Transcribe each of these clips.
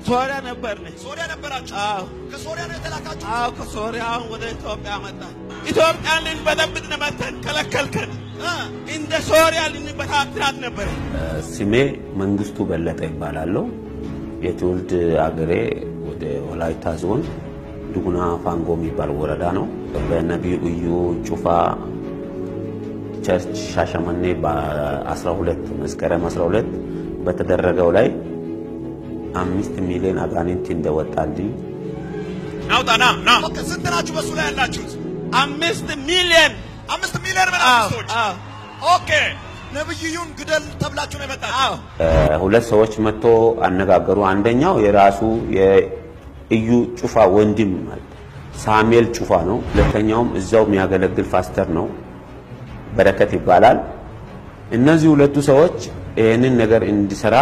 ሶሪያ ነበርን። ሶሪያ ነበራችሁ? አዎ። ከሶሪያ ነው የተላካችሁ? አዎ፣ ከሶሪያ ወደ ኢትዮጵያ መጣ። ኢትዮጵያን ልንበጠብጥ መተን ከለከልከን። እንደ ሶሪያ ልንበታትናት ነበር። ስሜ መንግስቱ በለጠ ይባላል። የትውልድ አገሬ ወደ ወላይታ ዞን ዱጉና ፋንጎ የሚባል ወረዳ ነው። በነቢዩ እዩ ጩፋ ቸርች ሻሸመኔ በ12 መስከረም 12 በተደረገው ላይ 5 ሚሊዮን አጋንንት እንደወጣልኝ ናውጣና ኦኬ። ስንት ናችሁ በሱ ላይ ያላችሁት? 5 ሚሊዮን በአምስቶች። ኦኬ። ነብዩን ግደል ተብላችሁ ነው የመጣችሁ? ሁለት ሰዎች መጥቶ አነጋገሩ። አንደኛው የራሱ የእዩ ጩፋ ወንድም ማለት ሳሙኤል ጩፋ ነው። ሁለተኛውም እዛው የሚያገለግል ፓስተር ነው፣ በረከት ይባላል። እነዚህ ሁለቱ ሰዎች ይሄንን ነገር እንዲሰራ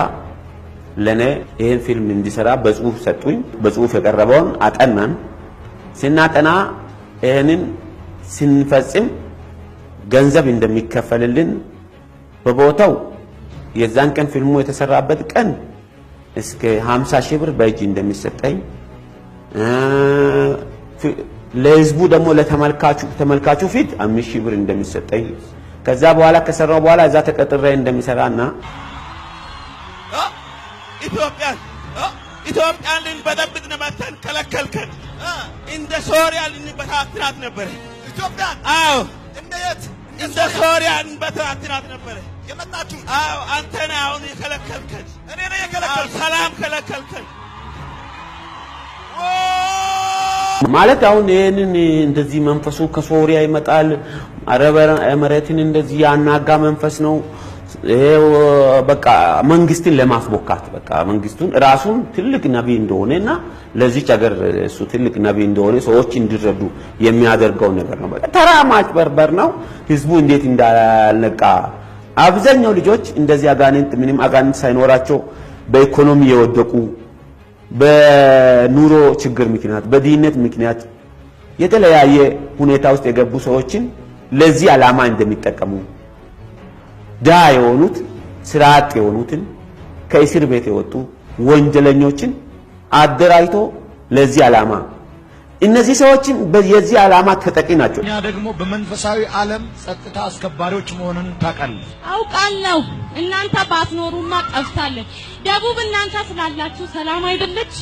ለኔ ይሄን ፊልም እንዲሰራ በጽሁፍ ሰጡኝ። በጽሁፍ የቀረበውን አጠናን። ስናጠና ይሄንን ስንፈጽም ገንዘብ እንደሚከፈልልን በቦታው የዛን ቀን ፊልሙ የተሰራበት ቀን እስከ 50 ሺህ ብር በእጅ እንደሚሰጠኝ ለህዝቡ ደግሞ ለተመልካቹ ፊት 5 ሺህ ብር እንደሚሰጠኝ ከዛ በኋላ ከሰራው በኋላ እዛ ተቀጥሬ እንደሚሰራና ኢትዮጵያን ልንበጠብጥ መተን ከለከልከን። እንደ ሶሪያ ልንበታትናት ነበር ኢትዮጵያን። አዎ፣ እንደ ሶሪያ ልንበታትናት ነበር የመጣችሁ። አዎ፣ አንተ ነህ አሁን የከለከልከን። እኔ ነኝ የከለከልከን። ሰላም ከለከልከን ማለት አሁን ይሄንን እንደዚህ መንፈሱ ከሶሪያ ይመጣል። አረብ ኤምሬትን እንደዚህ ያናጋ መንፈስ ነው። በቃ መንግስትን ለማስቦካት በቃ መንግስቱን ራሱን ትልቅ ነብይ እንደሆነና ለዚች ሀገር እሱ ትልቅ ነብይ እንደሆነ ሰዎች እንዲረዱ የሚያደርገው ነገር ነው። በቃ ተራ ማጭበርበር ነው። ህዝቡ እንዴት እንዳልነቃ አብዛኛው ልጆች እንደዚህ አጋንንት ምንም አጋንንት ሳይኖራቸው በኢኮኖሚ የወደቁ በኑሮ ችግር ምክንያት በድህነት ምክንያት የተለያየ ሁኔታ ውስጥ የገቡ ሰዎችን ለዚህ ዓላማ እንደሚጠቀሙ ዳ የሆኑት ስራ አጥ የሆኑትን ከእስር ቤት የወጡ ወንጀለኞችን አደራጅቶ ለዚህ ዓላማ እነዚህ ሰዎችን የዚህ ዓላማ ተጠቂ ናቸው። እኛ ደግሞ በመንፈሳዊ ዓለም ጸጥታ አስከባሪዎች መሆኑን ታውቃለህ? አውቃለሁ። እናንተ ባትኖሩማ ጠፍታለች። ደቡብ እናንተ ስላላችሁ ሰላም አይደለች?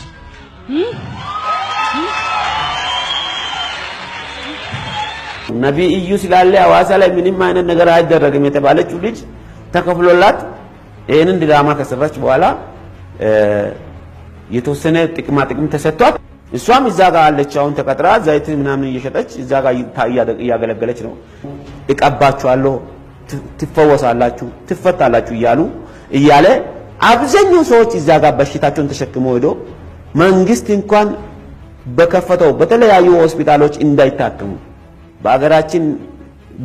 ነብይ እዩ ስላለ ሐዋሳ ላይ ምንም አይነት ነገር አይደረግም የተባለችው ልጅ ተከፍሎላት ይሄንን ድራማ ከሰራች በኋላ የተወሰነ ጥቅም ተሰጥቷት እሷም እዛ ጋር አለች። አሁን ተቀጥራ ዘይት ምናምን እየሸጠች እዛ ጋር እያገለገለች ነው። እቀባችኋለሁ፣ ትፈወሳላችሁ፣ ትፈታላችሁ እያለ አብዛኛው ሰዎች እዛ ጋር በሽታቸውን ተሸክመው ሄዶ መንግስት እንኳን በከፈተው በተለያዩ ሆስፒታሎች እንዳይታከሙ በአገራችን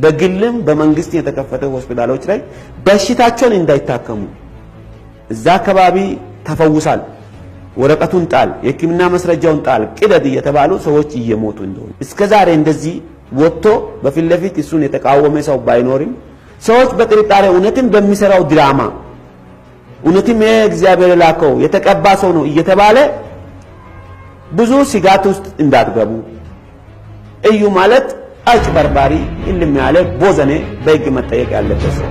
በግልም በመንግስት የተከፈተው ሆስፒታሎች ላይ በሽታቸውን እንዳይታከሙ እዛ አካባቢ ተፈውሳል፣ ወረቀቱን ጣል፣ የሕክምና መስረጃውን ጣል፣ ቅደድ እየተባሉ ሰዎች እየሞቱ እንደሆነ እስከዛሬ እንደዚህ ወጥቶ በፊት ለፊት እሱን የተቃወመ ሰው ባይኖርም ሰዎች በጥርጣሬ እውነትም በሚሰራው ድራማ እውነትም የእግዚአብሔር ላከው የተቀባ ሰው ነው እየተባለ ብዙ ስጋት ውስጥ እንዳትገቡ። እዩ ማለት አጭበርባሪ እልም ያለ ቦዘኔ በሕግ መጠየቅ ያለበት ሰው